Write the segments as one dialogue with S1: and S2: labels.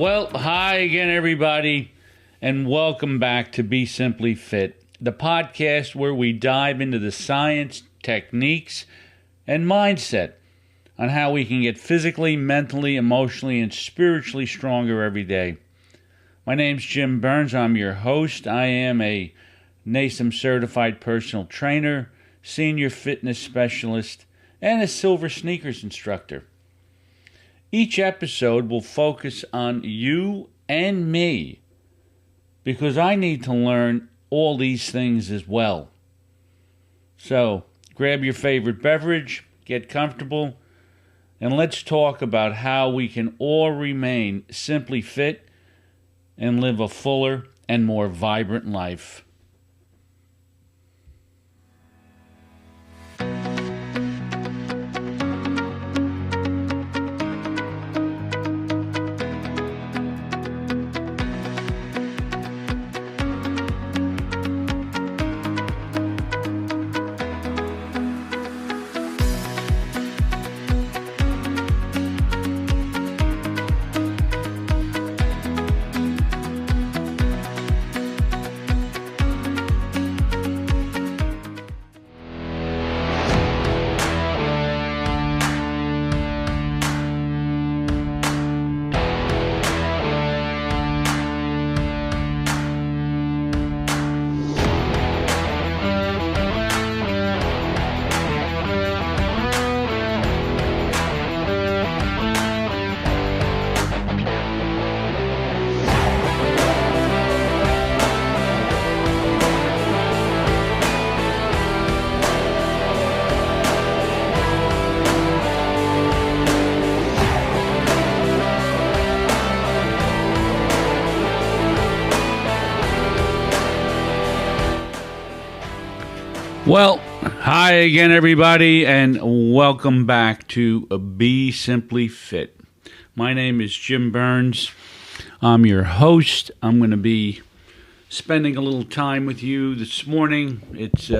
S1: Well, hi again, everybody, and welcome back to Be Simply Fit, the podcast where we dive into the science, techniques, and mindset on how we can get physically, mentally, emotionally, and spiritually stronger every day. My name's Jim Burns. I'm your host. I am a NASM certified personal trainer, senior fitness specialist, and a silver sneakers instructor. Each episode will focus on you and me because I need to learn all these things as well. So, grab your favorite beverage, get comfortable, and let's talk about how we can all remain simply fit and live a fuller and more vibrant life. Well, hi again, everybody, and welcome back to Be Simply Fit. My name is Jim Burns. I'm your host. I'm going to be spending a little time with you this morning. It's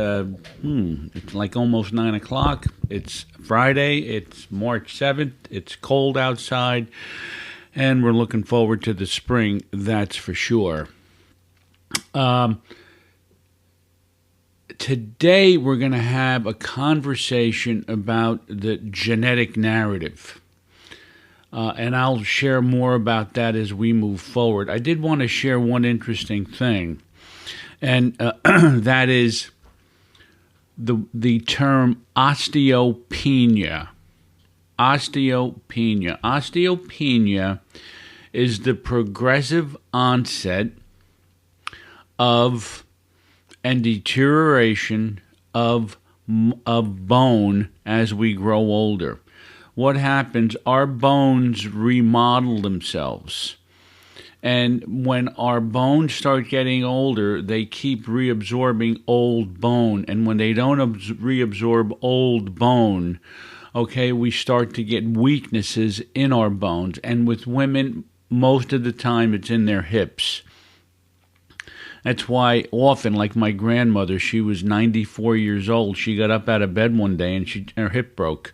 S1: like almost 9 o'clock. It's Friday. It's March 7th. It's cold outside, and we're looking forward to the spring, that's for sure. Today, we're going to have a conversation about the genetic narrative, and I'll share more about that as we move forward. I did want to share one interesting thing, and that is the term osteopenia. Osteopenia. Osteopenia is the progressive onset of and deterioration of bone as we grow older. What happens? Our bones remodel themselves. And when our bones start getting older, they keep reabsorbing old bone. And when they don't reabsorb old bone, we start to get weaknesses in our bones. And with women, most of the time it's in their hips. That's why often, like my grandmother, she was 94 years old. She got up out of bed one day and her hip broke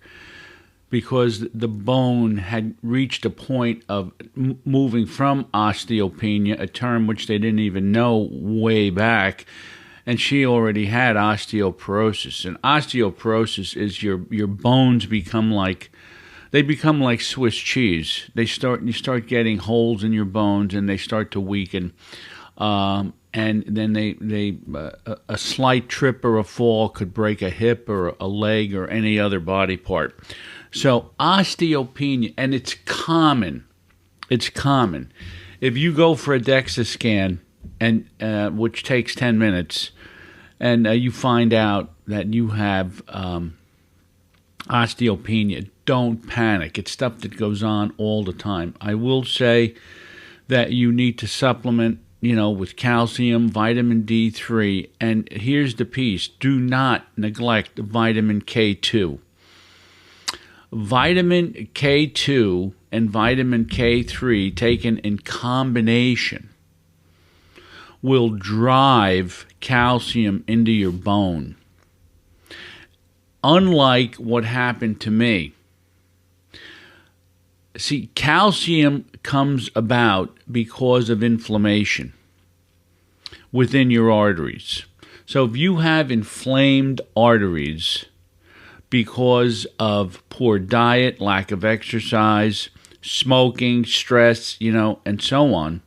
S1: because the bone had reached a point of moving from osteopenia, a term which they didn't even know way back, and she already had osteoporosis. And osteoporosis is your bones become like Swiss cheese. You start getting holes in your bones, and they start to weaken. And then a slight trip or a fall could break a hip or a leg or any other body part. So osteopenia, and it's common. It's common. If you go for a DEXA scan, and which takes 10 minutes, and you find out that you have osteopenia, don't panic. It's stuff that goes on all the time. I will say that you need to supplement with calcium, vitamin D3, and here's the piece. Do not neglect vitamin K2. Vitamin K2 and vitamin K3 taken in combination will drive calcium into your bone. Unlike what happened to me, See, calcium comes about because of inflammation within your arteries. So if you have inflamed arteries because of poor diet, lack of exercise, smoking, stress, and so on,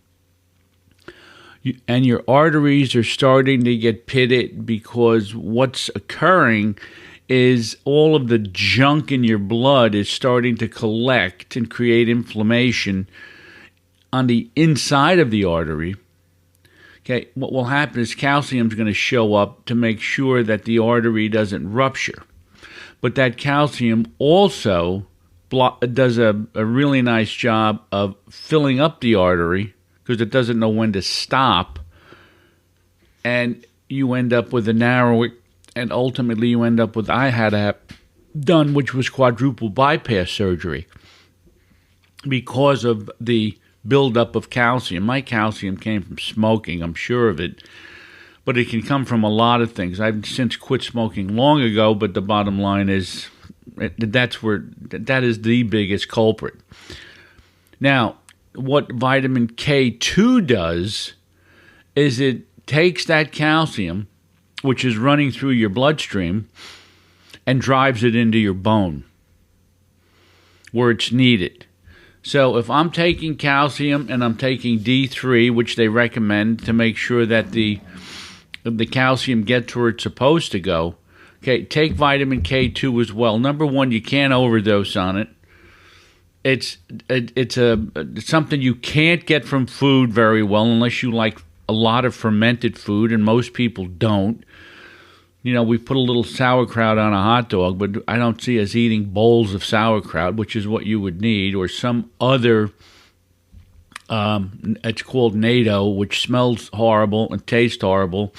S1: and your arteries are starting to get pitted because what's occurring is all of the junk in your blood is starting to collect and create inflammation on the inside of the artery. Okay, what will happen is calcium is going to show up to make sure that the artery doesn't rupture. But that calcium also does a really nice job of filling up the artery because it doesn't know when to stop. And you end up with a narrowing, and ultimately you end up with, I had to have done, which was quadruple bypass surgery because of the buildup of calcium. My calcium came from smoking, I'm sure of it, but it can come from a lot of things. I've since quit smoking long ago, but the bottom line is that is the biggest culprit. Now, what vitamin K2 does is it takes that calcium, which is running through your bloodstream, and drives it into your bone where it's needed. So if I'm taking calcium and I'm taking D3, which they recommend to make sure that the calcium gets where it's supposed to go, okay, take vitamin K2 as well. Number one, you can't overdose on it. It's something you can't get from food very well unless you like a lot of fermented food, and most people don't. We put a little sauerkraut on a hot dog, but I don't see us eating bowls of sauerkraut, which is what you would need, or some other, it's called NATO, which smells horrible and tastes horrible,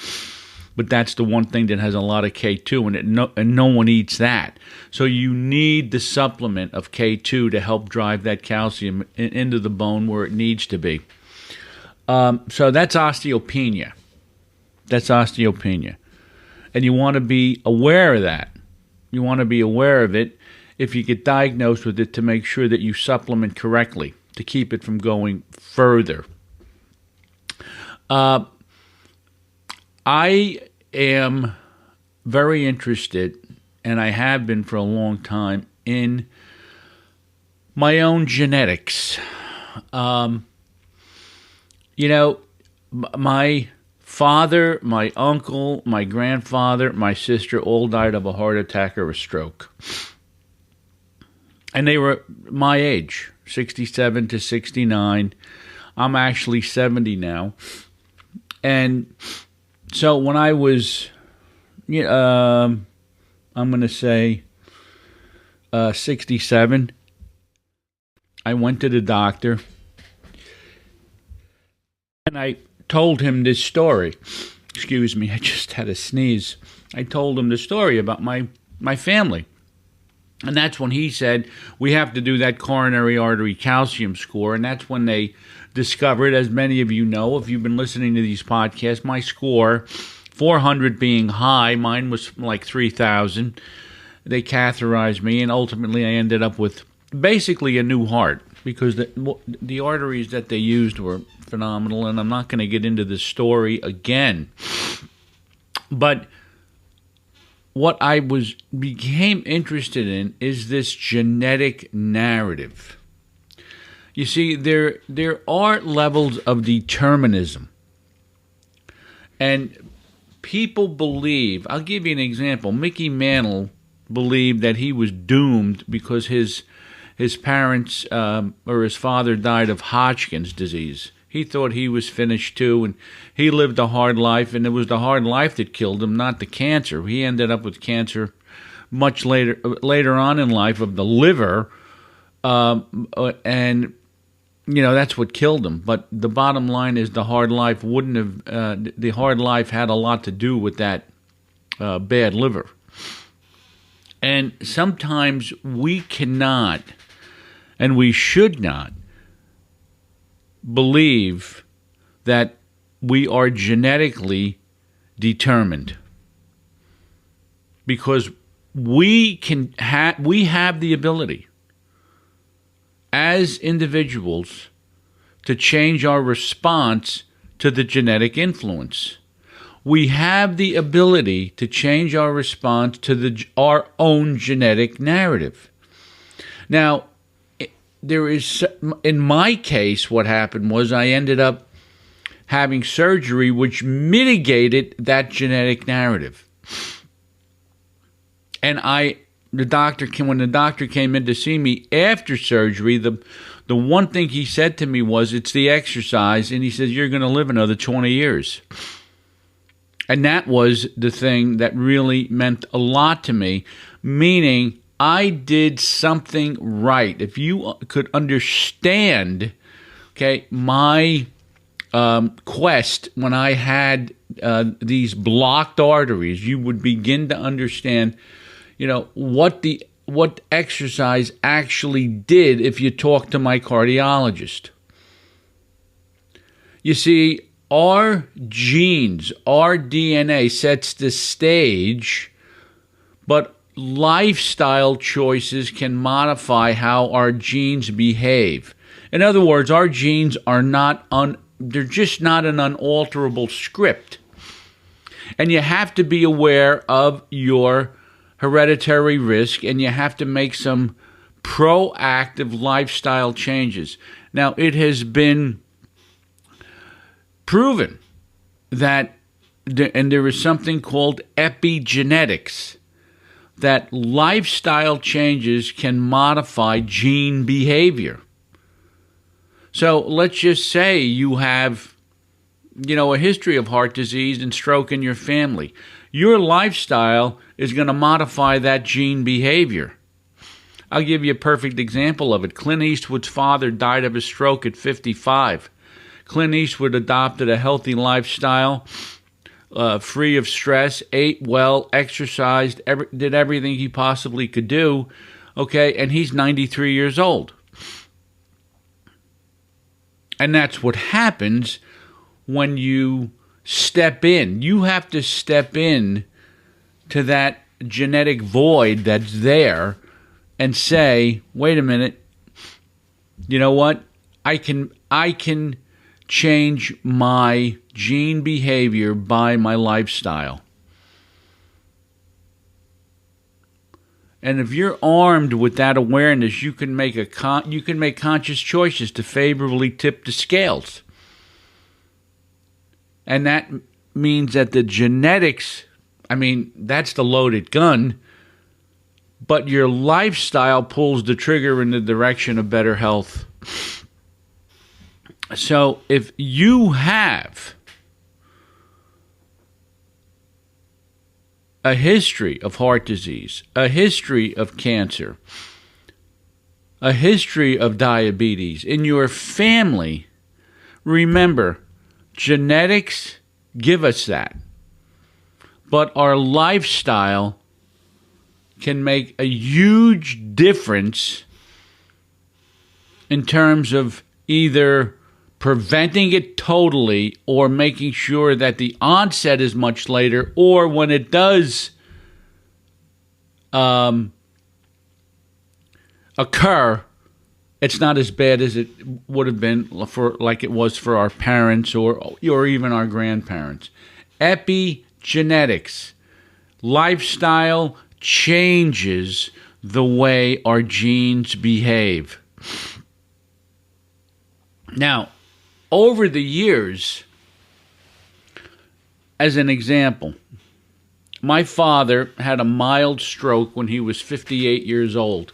S1: but that's the one thing that has a lot of K2 in it, and no one eats that. So you need the supplement of K2 to help drive that calcium into the bone where it needs to be. So that's osteopenia. And you want to be aware of that. You want to be aware of it if you get diagnosed with it to make sure that you supplement correctly to keep it from going further. I am very interested, and I have been for a long time, in my own genetics. My father, my uncle, my grandfather, my sister all died of a heart attack or a stroke. And they were my age, 67 to 69. I'm actually 70 now. And so when I was, I'm going to say 67, I went to the doctor and I told him this story. Excuse me, I just had a sneeze. I told him the story about my family. And that's when he said, we have to do that coronary artery calcium score. And that's when they discovered, as many of you know, if you've been listening to these podcasts, my score, 400 being high, mine was like 3,000. They catheterized me, and ultimately I ended up with basically a new heart because the arteries that they used were phenomenal, and I'm not going to get into the story again. But what I became interested in is this genetic narrative. You see, there are levels of determinism. And people believe, I'll give you an example. Mickey Mantle believed that he was doomed because his parents or his father died of Hodgkin's disease. He thought he was finished too, and he lived a hard life, and it was the hard life that killed him, not the cancer. He ended up with cancer much later on in life of the liver, and that's what killed him. But the bottom line is the hard life the hard life had a lot to do with that bad liver. And sometimes we cannot, and we should not, believe that we are genetically determined, because we have the ability. as individuals to change our response to the genetic influence. We have the ability to change our response to our own genetic narrative. Now, in my case, what happened was I ended up having surgery which mitigated that genetic narrative. And when the doctor came in to see me after surgery, the one thing he said to me was, it's the exercise, and he said, you're going to live another 20 years. And that was the thing that really meant a lot to me, meaning I did something right. If you could understand, okay, my quest when I had these blocked arteries, you would begin to understand, what exercise actually did if you talk to my cardiologist. You see, our genes, our DNA sets the stage, but lifestyle choices can modify how our genes behave. In other words, our genes are they're just not an unalterable script. And you have to be aware of your hereditary risk, and you have to make some proactive lifestyle changes. Now, it has been proven that, and there is something called epigenetics, that lifestyle changes can modify gene behavior. So let's just say you have, a history of heart disease and stroke in your family. Your lifestyle is going to modify that gene behavior. I'll give you a perfect example of it. Clint Eastwood's father died of a stroke at 55. Clint Eastwood adopted a healthy lifestyle, free of stress, ate well, exercised, did everything he possibly could do, okay, and he's 93 years old. And that's what happens when you step in. You have to step in to that genetic void that's there and say, wait a minute, you know what? I can change my gene behavior by my lifestyle. And if you're armed with that awareness, you can make conscious choices to favorably tip the scales. And that means that the genetics, that's the loaded gun, but your lifestyle pulls the trigger in the direction of better health. So if you have a history of heart disease, a history of cancer, a history of diabetes in your family, remember, genetics give us that. But our lifestyle can make a huge difference in terms of either preventing it totally or making sure that the onset is much later, or when it does occur, it's not as bad as it would have been like it was for our parents or even our grandparents. Epigenetics, lifestyle changes the way our genes behave. Now, over the years, as an example, my father had a mild stroke when he was 58 years old.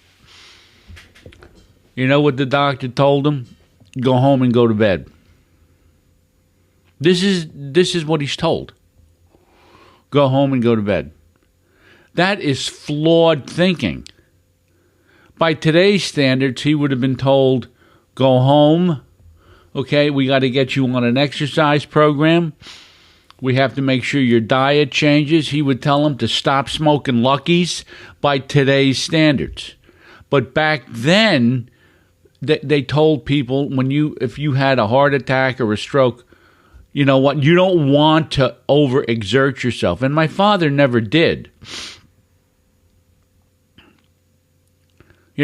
S1: You know what the doctor told him? Go home and go to bed. This is what he's told. Go home and go to bed. That is flawed thinking. By today's standards, he would have been told, go home. Okay, we got to get you on an exercise program. We have to make sure your diet changes. He would tell him to stop smoking Luckies by today's standards. But back then, they told people if you had a heart attack or a stroke, you know what, you don't want to overexert yourself. And my father never did.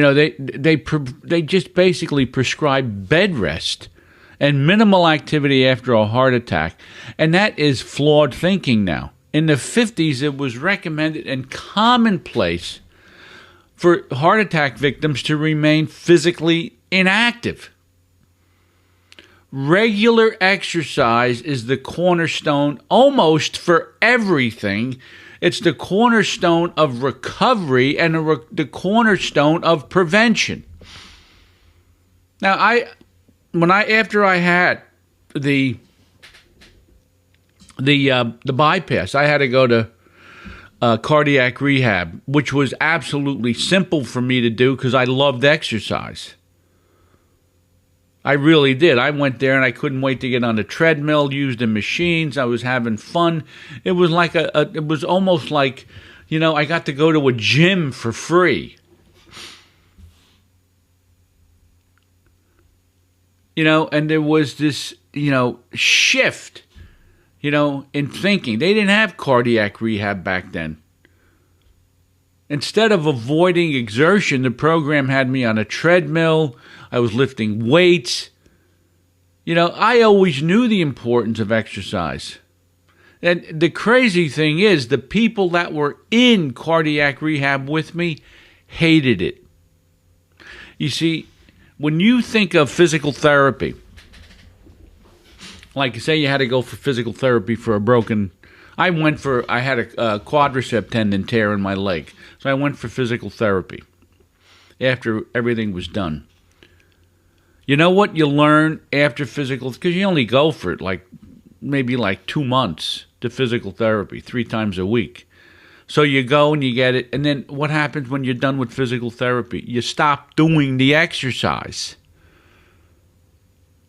S1: They just basically prescribe bed rest and minimal activity after a heart attack. And that is flawed thinking now. In the 50s, it was recommended and commonplace for heart attack victims to remain physically inactive. Regular exercise is the cornerstone almost for everything. It's the cornerstone of recovery and the cornerstone of prevention. Now, after I had the bypass, I had to go to cardiac rehab, which was absolutely simple for me to do because I loved exercise. I really did. I went there and I couldn't wait to get on the treadmill, use the machines. I was having fun. It was like it was almost like, I got to go to a gym for free. And there was this, shift, in thinking. They didn't have cardiac rehab back then. Instead of avoiding exertion, the program had me on a treadmill. I was lifting weights. I always knew the importance of exercise. And the crazy thing is, the people that were in cardiac rehab with me hated it. You see, when you think of physical therapy, like say you had to go for physical therapy for I had a quadricep tendon tear in my leg. So I went for physical therapy after everything was done. You know what you learn after physical, because you only go for it maybe 2 months to physical therapy, 3 times a week. So you go and you get it, and then what happens when you're done with physical therapy? You stop doing the exercise.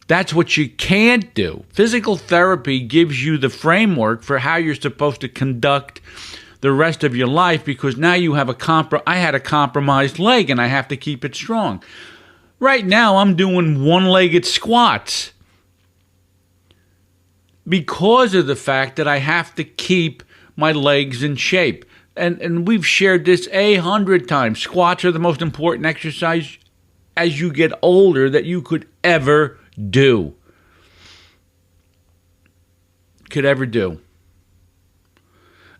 S1: That's what you can't do. Physical therapy gives you the framework for how you're supposed to conduct the rest of your life, because now you have I had a compromised leg and I have to keep it strong. Right now I'm doing one-legged squats because of the fact that I have to keep my legs in shape. And we've shared this 100 times. Squats are the most important exercise as you get older that you could ever do.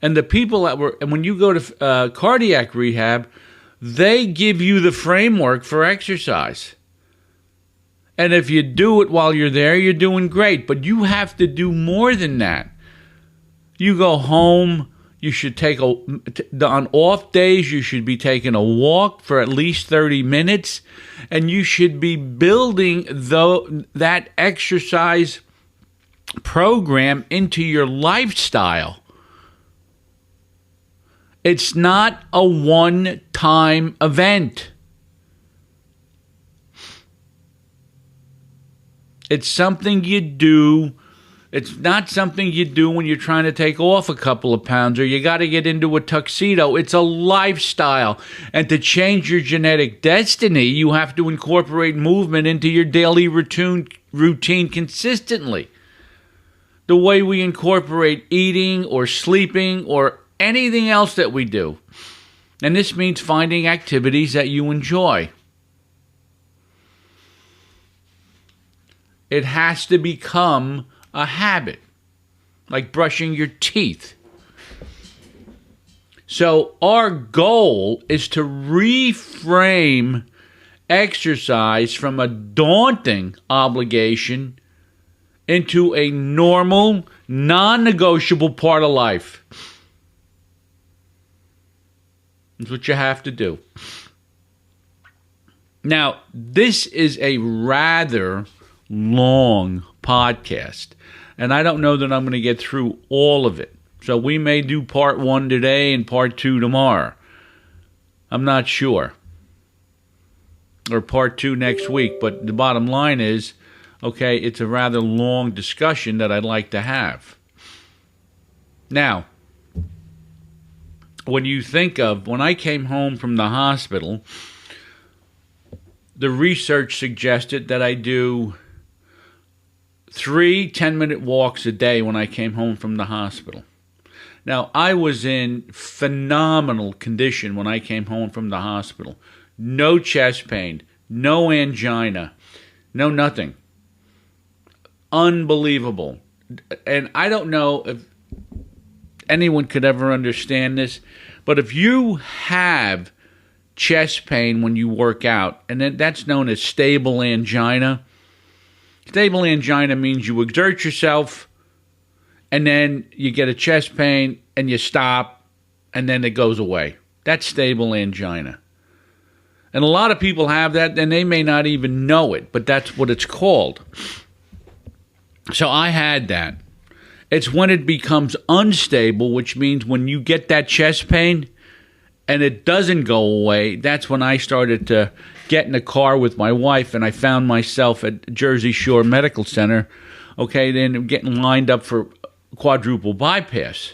S1: And the people and when you go to cardiac rehab, they give you the framework for exercise. And if you do it while you're there, you're doing great. But you have to do more than that. You go home, you should on off days, you should be taking a walk for at least 30 minutes. And you should be building that exercise program into your lifestyle. It's not a one-time event. It's something you do. It's not something you do when you're trying to take off a couple of pounds or you got to get into a tuxedo. It's a lifestyle. And to change your genetic destiny, you have to incorporate movement into your daily routine consistently. The way we incorporate eating or sleeping or anything else that we do. And this means finding activities that you enjoy. It has to become a habit, like brushing your teeth. So our goal is to reframe exercise from a daunting obligation into a normal, non-negotiable part of life. That's what you have to do. Now, this is a rather long podcast, and I don't know that I'm going to get through all of it. So we may do part 1 today and part 2 tomorrow. I'm not sure. Or part 2 next week. But the bottom line is, okay, it's a rather long discussion that I'd like to have. Now, when you think of, when I came home from the hospital, the research suggested that I do 3 10-minute walks a day when I came home from the hospital. Now, I was in phenomenal condition when I came home from the hospital. no chest pain, no angina, no nothing. Unbelievable. And I don't know if anyone could ever understand this, but if you have chest pain when you work out, and then that's known as stable angina. Stable angina means you exert yourself, and then you get a chest pain, and you stop, and then it goes away. That's stable angina. And a lot of people have that, and they may not even know it, but that's what it's called. So I had that. It's when it becomes unstable, which means when you get that chest pain and it doesn't go away, that's when I started to get in a car with my wife, and I found myself at Jersey Shore Medical Center, okay, then getting lined up for quadruple bypass.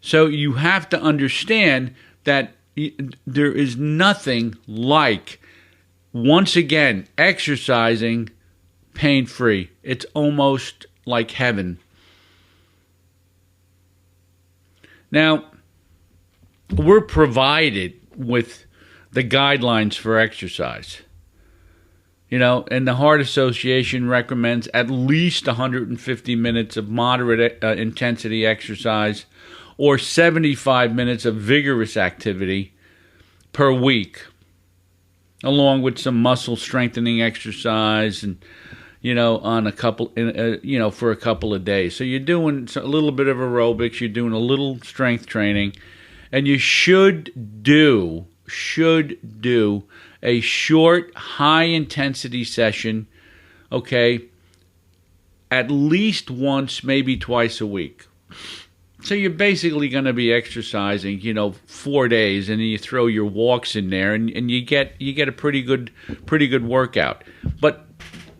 S1: So you have to understand that there is nothing like, once again, exercising pain-free. It's almost like heaven. Now, we're provided with the guidelines for exercise. You know, and the Heart Association recommends at least 150 minutes of moderate intensity exercise or 75 minutes of vigorous activity per week, along with some muscle strengthening exercise and, you know, on a couple, you know, for a couple of days. So you're doing a little bit of aerobics, you're doing a little strength training, and you should do a short, high-intensity session, okay, at least once, maybe twice a week. So you're basically going to be exercising, you know, 4 days, and then you throw your walks in there, and you get a pretty good workout. But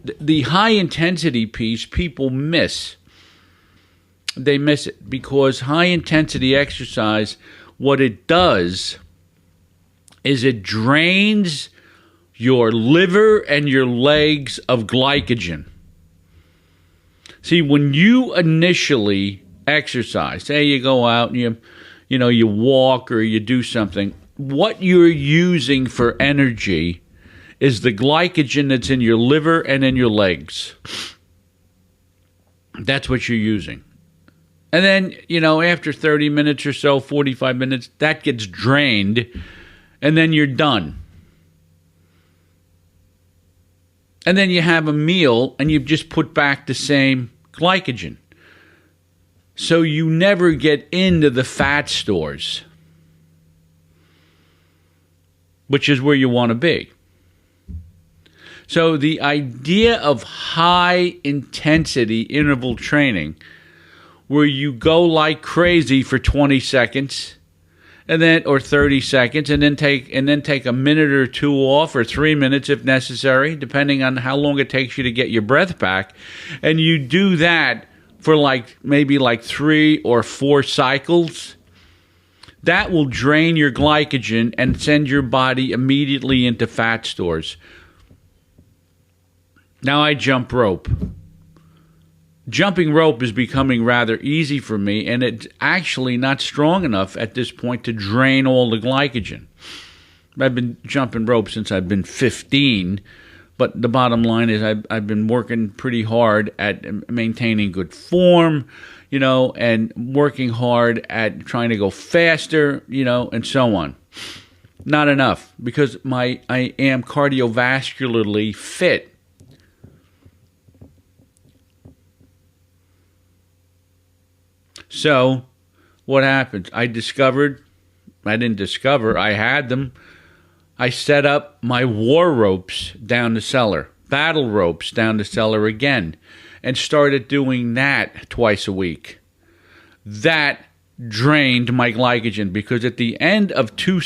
S1: the high-intensity piece, people miss. They miss it because high-intensity exercise, what it does is it drains your liver and your legs of glycogen. See, when you initially exercise, say you go out and you walk or you do something, what you're using for energy is the glycogen that's in your liver and in your legs. That's what you're using. And then, you know, after 30 minutes or so, 45 minutes, that gets drained, and then you're done. And then you have a meal, and you've just put back the same glycogen. So you never get into the fat stores, which is where you want to be. So the idea of high-intensity interval training, where you go like crazy for 20 seconds, and then or 30 seconds, and then take a minute or two off, or 3 minutes if necessary, depending on how long it takes you to get your breath back, and you do that for maybe 3 or 4 cycles, that will drain your glycogen and send your body immediately into fat stores. Now I jump rope. Jumping rope is becoming rather easy for me, and it's actually not strong enough at this point to drain all the glycogen. I've been jumping rope since I've been 15, but the bottom line is I've been working pretty hard at maintaining good form, you know, and working hard at trying to go faster, you know, and so on. Not enough, because I am cardiovascularly fit. So, what happens? I had them. I set up my war ropes down the cellar, battle ropes down the cellar again, and started doing that twice a week. That drained my glycogen, because at the end of two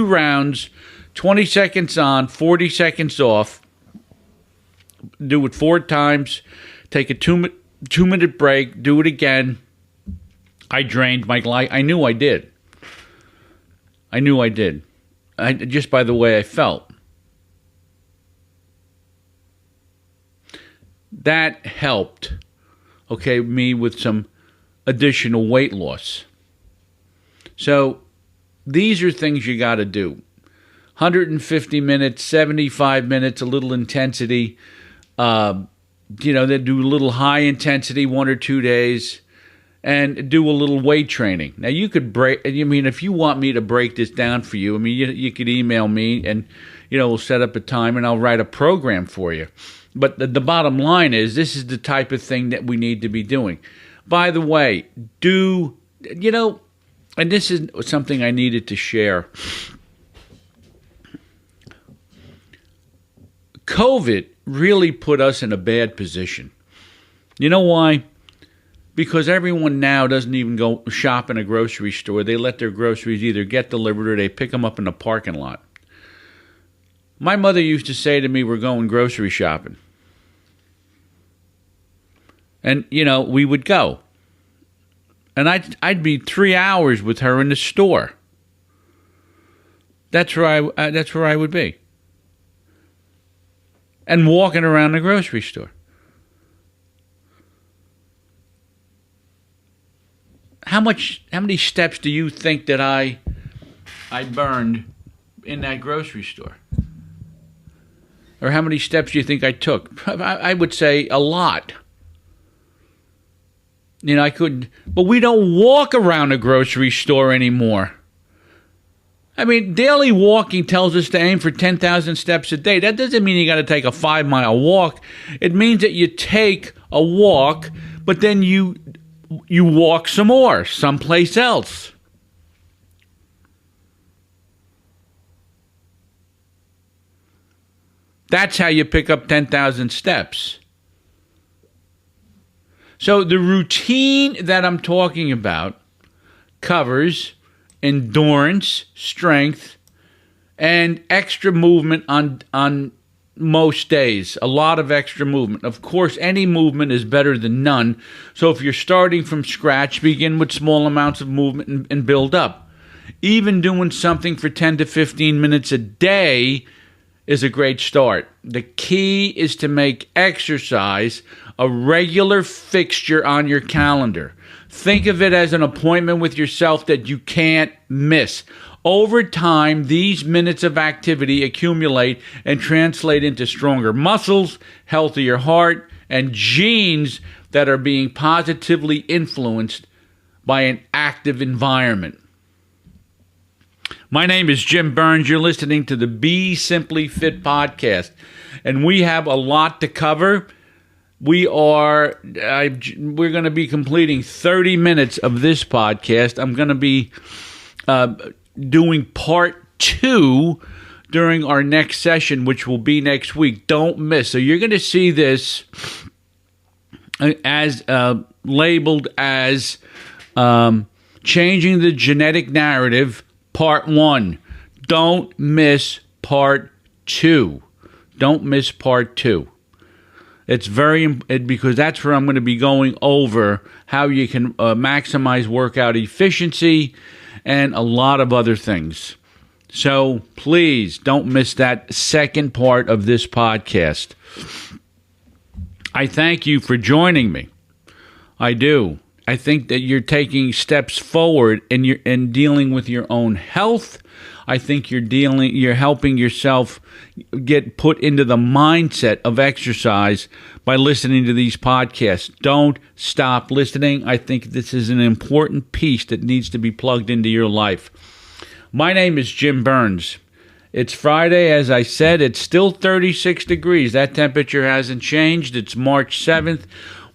S1: rounds, 20 seconds on, 40 seconds off, do it 4 times, take a 2-minute break, do it again. I drained my glycogen. I knew I did. Just by the way I felt. That helped, me with some additional weight loss. So these are things you got to do. 150 minutes, 75 minutes, a little intensity. They do a little high intensity 1 or 2 days, and do a little weight training. Now, you could if you want me to break this down for you, you could email me and, we'll set up a time and I'll write a program for you. But the bottom line is, this is the type of thing that we need to be doing. By the way, and this is something I needed to share. COVID really put us in a bad position. You know why? Because everyone now doesn't even go shop in a grocery store. They let their groceries either get delivered or they pick them up in the parking lot. My mother used to say to me, we're going grocery shopping. And, we would go. And I'd be 3 hours with her in the store. That's where I would be. And walking around the grocery store. How many steps do you think that I burned in that grocery store? Or how many steps do you think I took? I would say a lot. I couldn't, but we don't walk around a grocery store anymore. Daily walking tells us to aim for 10,000 steps a day. That doesn't mean you got to take a 5-mile walk. It means that you take a walk, but then you walk some more someplace else. That's how you pick up 10,000 steps. So the routine that I'm talking about covers endurance, strength, and extra movement on most days. A lot of extra movement. Of course, any movement is better than none. So if you're starting from scratch, begin with small amounts of movement and build up. Even doing something for 10 to 15 minutes a day is a great start. The key is to make exercise a regular fixture on your calendar. Think of it as an appointment with yourself that you can't miss. Over time, these minutes of activity accumulate and translate into stronger muscles, healthier heart, and genes that are being positively influenced by an active environment. My name is Jim Burns. You're listening to the Be Simply Fit podcast, and we have a lot to cover. We're going to be completing 30 minutes of this podcast. I'm going to be doing part 2 during our next session, which will be next week. Don't miss. So you're going to see this as labeled as Changing the Genetic Narrative, Part 1. Don't miss Part 2. Don't miss Part 2. It's because that's where I'm going to be going over how you can maximize workout efficiency and a lot of other things. So please don't miss that second part of this podcast. I thank you for joining me. I do. I think that you're taking steps forward in dealing with your own health. I think you're helping yourself get put into the mindset of exercise by listening to these podcasts. Don't stop listening. I think this is an important piece that needs to be plugged into your life. My name is Jim Burns. It's Friday, as I said. It's still 36 degrees. That temperature hasn't changed. It's March 7th.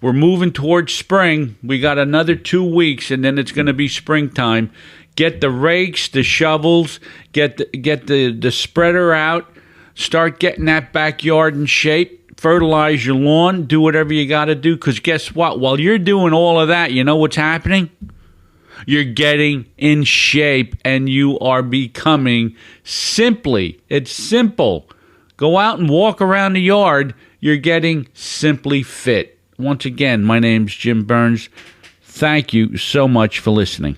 S1: We're moving towards spring. We got another 2 weeks, and then it's going to be springtime. Get the rakes, the shovels, get the spreader out. Start getting that backyard in shape. Fertilize your lawn. Do whatever you got to do, because guess what? While you're doing all of that, you know what's happening? You're getting in shape, and you are becoming it's simple. Go out and walk around the yard. You're getting simply fit. Once again, my name's Jim Burns. Thank you so much for listening.